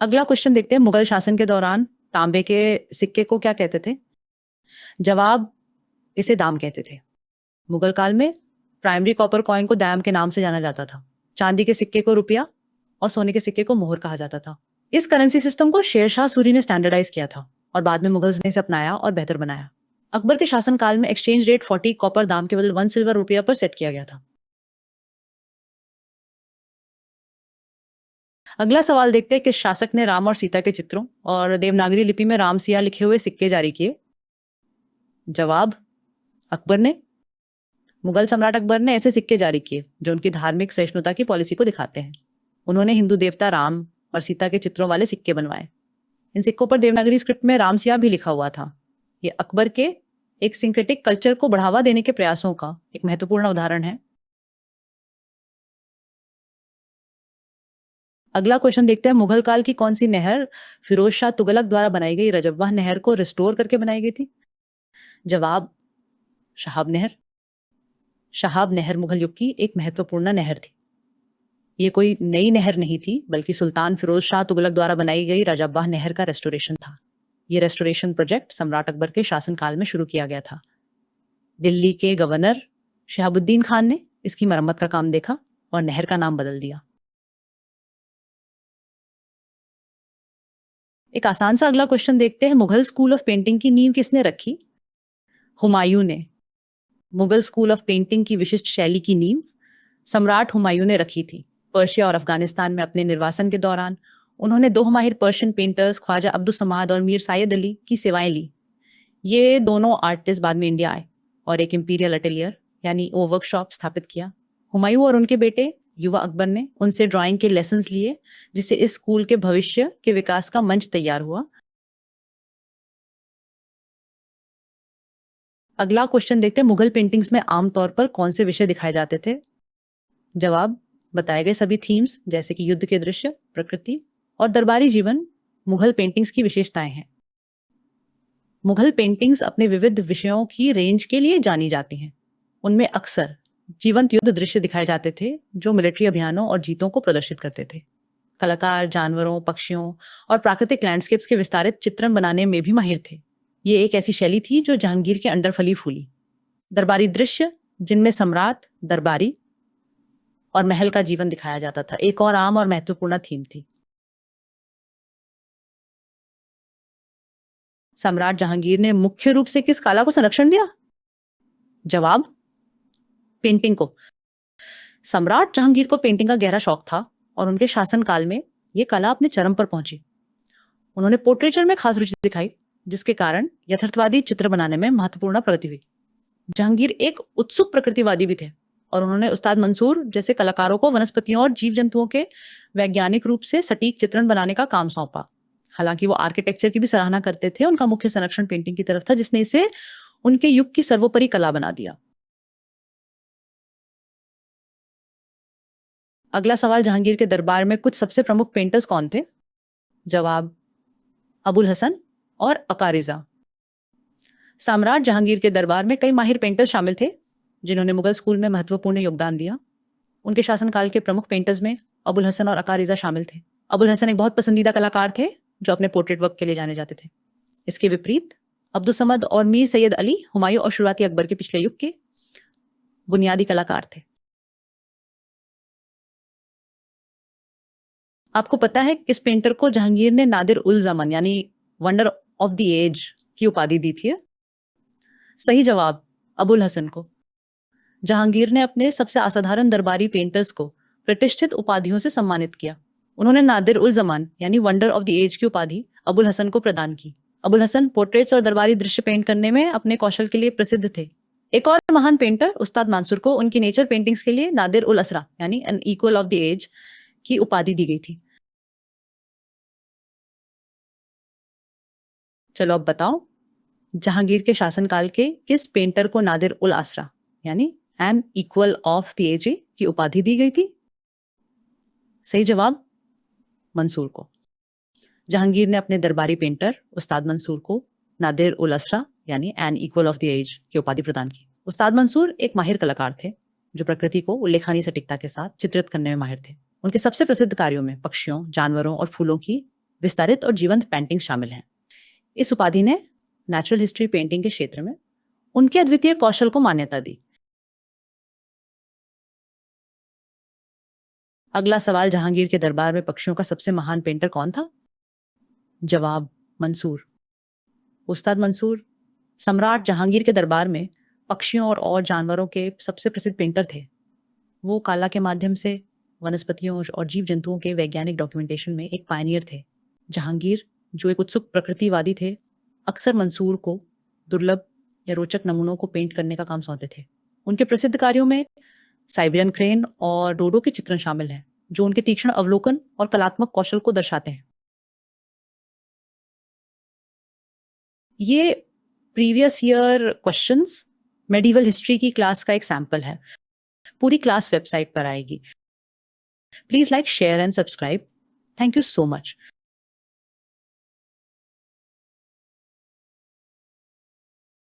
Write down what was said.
अगला क्वेश्चन देखते हैं, मुगल शासन के दौरान तांबे के सिक्के को क्या कहते थे? जवाब, इसे दाम कहते थे। मुगल काल में प्राइमरी कॉपर कॉइन को दाम के नाम से जाना जाता था। चांदी के सिक्के को रुपया और सोने के सिक्के को मोहर कहा जाता था। इस करेंसी सिस्टम को शेरशाह सूरी ने स्टैंडर्डाइज किया था और बाद में मुगल्स ने इसे अपनाया और बेहतर बनाया। अकबर के शासनकाल में एक्सचेंज रेट 40 कॉपर दाम के बदले 1 सिल्वर रुपया पर सेट किया गया था। अगला सवाल देखते हैं, किस शासक ने राम और सीता के चित्रों और देवनागरी लिपि में राम सिया लिखे हुए सिक्के जारी किए? जवाब, अकबर ने। मुगल सम्राट अकबर ने ऐसे सिक्के जारी किए जो उनकी धार्मिक सहिष्णुता की पॉलिसी को दिखाते हैं। उन्होंने हिंदू देवता राम और सीता के चित्रों वाले सिक्के बनवाए। इन सिक्कों पर देवनागरी स्क्रिप्ट में राम सिया भी लिखा हुआ था। ये अकबर के एक सिंक्रेटिक कल्चर को बढ़ावा देने के प्रयासों का एक महत्वपूर्ण उदाहरण है। अगला क्वेश्चन देखते हैं, मुगल काल की कौन सी नहर फिरोज शाह तुगलक द्वारा बनाई गई रजब्वाह नहर को रिस्टोर करके बनाई गई थी? जवाब, शहाब नहर। शहाब नहर मुगल युग की एक महत्वपूर्ण नहर थी। ये कोई नई नहर नहीं थी, बल्कि सुल्तान फिरोज शाह तुगलक द्वारा बनाई गई रजब्वाह नहर का रेस्टोरेशन था। ये रेस्टोरेशन प्रोजेक्ट सम्राट अकबर के शासनकाल में शुरू किया गया था। दिल्ली के गवर्नर शहाबुद्दीन खान ने इसकी मरम्मत का काम देखा और नहर का नाम बदल दिया। एक आसान सा अगला क्वेश्चन देखते हैं, मुगल स्कूल ऑफ पेंटिंग की नींव किसने रखी? हुमायूं ने। मुगल स्कूल ऑफ पेंटिंग की विशिष्ट शैली की नींव सम्राट हुमायूं ने रखी थी। पर्शिया और अफगानिस्तान में अपने निर्वासन के दौरान उन्होंने दो माहिर पर्शियन पेंटर्स ख्वाजा अब्दुल समाद और मीर सायद अली की सेवाएं ली। ये दोनों आर्टिस्ट बाद में इंडिया आए और एक इंपीरियल अटेलियर यानी वो वर्कशॉप स्थापित किया। हुमायूं और उनके बेटे युवा अकबर ने उनसे ड्राइंग के लेसन्स लिए, जिससे इस स्कूल के भविष्य के विकास का मंच तैयार हुआ। अगला क्वेश्चन देखते हैं, मुगल पेंटिंग्स में आमतौर पर कौन से विषय दिखाए जाते थे? जवाब, बताए गए सभी थीम्स जैसे कि युद्ध के दृश्य, प्रकृति और दरबारी जीवन मुगल पेंटिंग्स की विशेषताएं हैं। मुगल पेंटिंग्स अपने विविध विषयों की रेंज के लिए जानी जाती हैं। उनमें अक्सर जीवंत युद्ध दृश्य दिखाए जाते थे जो मिलिट्री अभियानों और जीतों को प्रदर्शित करते थे। कलाकार जानवरों, पक्षियों और प्राकृतिक लैंडस्केप्स के विस्तारित चित्रण बनाने में भी माहिर थे। ये एक ऐसी शैली थी जो जहांगीर के अंडर फली फूली। दरबारी दृश्य, जिनमें सम्राट, दरबारी और महल का जीवन दिखाया जाता था, एक और आम और महत्वपूर्ण थीम थी। सम्राट जहांगीर ने मुख्य रूप से किस कला को संरक्षण दिया? जवाब, पेंटिंग को। सम्राट जहांगीर को पेंटिंग का गहरा शौक था और उनके शासनकाल में यह कला अपने चरम पर पहुंची। उन्होंने पोर्ट्रेचर में खास रुचि दिखाई, जिसके कारण यथार्थवादी चित्र बनाने में महत्वपूर्ण प्रगति हुई। जहांगीर एक उत्सुक प्रकृतिवादी भी थे और उन्होंने उस्ताद मंसूर जैसे कलाकारों को वनस्पतियों और जीव जंतुओं के वैज्ञानिक रूप से सटीक चित्रण बनाने का काम सौंपा। हालांकि वो आर्किटेक्चर की भी सराहना करते थे, उनका मुख्य संरक्षण पेंटिंग की तरफ था, जिसने इसे उनके युग की सर्वोपरि कला बना दिया। अगला सवाल, जहांगीर के दरबार में कुछ सबसे प्रमुख पेंटर्स कौन थे? जवाब, अबुल हसन और अकारिजा। सम्राट जहांगीर के दरबार में कई माहिर पेंटर्स शामिल थे जिन्होंने मुगल स्कूल में महत्वपूर्ण योगदान दिया। उनके शासनकाल के प्रमुख पेंटर्स में अबुल हसन और अकारिजा शामिल थे। अबुल हसन एक बहुत पसंदीदा कलाकार थे जो अपने पोर्ट्रेट वर्क के लिए जाने जाते थे। इसके विपरीत अब्दुल समद और मीर सैयद अली हुमायूं और शुरुआती अकबर के पिछले युग के बुनियादी कलाकार थे। आपको पता है किस पेंटर को जहांगीर ने नादिर उल जमान यानी वंडर ऑफ द एज की उपाधि दी थी? सही जवाब, अबुल हसन को। जहांगीर ने अपने सबसे असाधारण दरबारी पेंटर्स को प्रतिष्ठित उपाधियों से सम्मानित किया। उन्होंने नादिर उल जमान यानी वंडर ऑफ द एज की उपाधि अबुल हसन को प्रदान की। अबुल हसन पोर्ट्रेट्स और दरबारी दृश्य पेंट करने में अपने कौशल के लिए प्रसिद्ध थे। एक और महान पेंटर उस्ताद मंसूर को उनकी नेचर पेंटिंग्स के लिए नादिर उल असरा यानी an equal of the age की उपाधि दी गई थी। चलो अब बताओ, जहांगीर के शासनकाल के किस पेंटर को नादिर उल असरा यानी an equal of the age की उपाधि दी गई थी? सही जवाब, मंसूर को। जहांगीर ने अपने दरबारी पेंटर उस्ताद मंसूर को नादिर उल असरा यानी an equal of the age की उपाधि प्रदान की। उस्ताद मंसूर एक माहिर कलाकार थे जो प्रकृति को उल्लेखनीय सटीकता के साथ चित्रित करने में माहिर थे। उनके सबसे प्रसिद्ध कार्यों में पक्षियों, जानवरों और फूलों की विस्तारित और जीवंत पेंटिंग्स शामिल हैं। इस उपाधि ने नेचुरल हिस्ट्री पेंटिंग के क्षेत्र में उनके अद्वितीय कौशल को मान्यता दी। अगला सवाल, जहांगीर के दरबार में पक्षियों का सबसे महान पेंटर कौन था? जवाब, मंसूर। उस्ताद मंसूर सम्राट जहांगीर के दरबार में पक्षियों और जानवरों के सबसे प्रसिद्ध पेंटर थे। वो कला के माध्यम से वनस्पतियों और जीव जंतुओं के वैज्ञानिक डॉक्यूमेंटेशन में एक पायनियर थे। जहांगीर, जो एक उत्सुक प्रकृतिवादी थे, अक्सर मंसूर को दुर्लभ या रोचक नमूनों को पेंट करने का काम सौंपते थे। उनके प्रसिद्ध कार्यों में साइबेरियन क्रेन और डोडो के चित्रण शामिल हैं, जो उनके तीक्ष्ण अवलोकन और कलात्मक कौशल को दर्शाते हैं। ये previous year questions medieval history की क्लास का एक सैंपल है। पूरी क्लास वेबसाइट पर आएगी। Please like, share and subscribe. Thank you so much.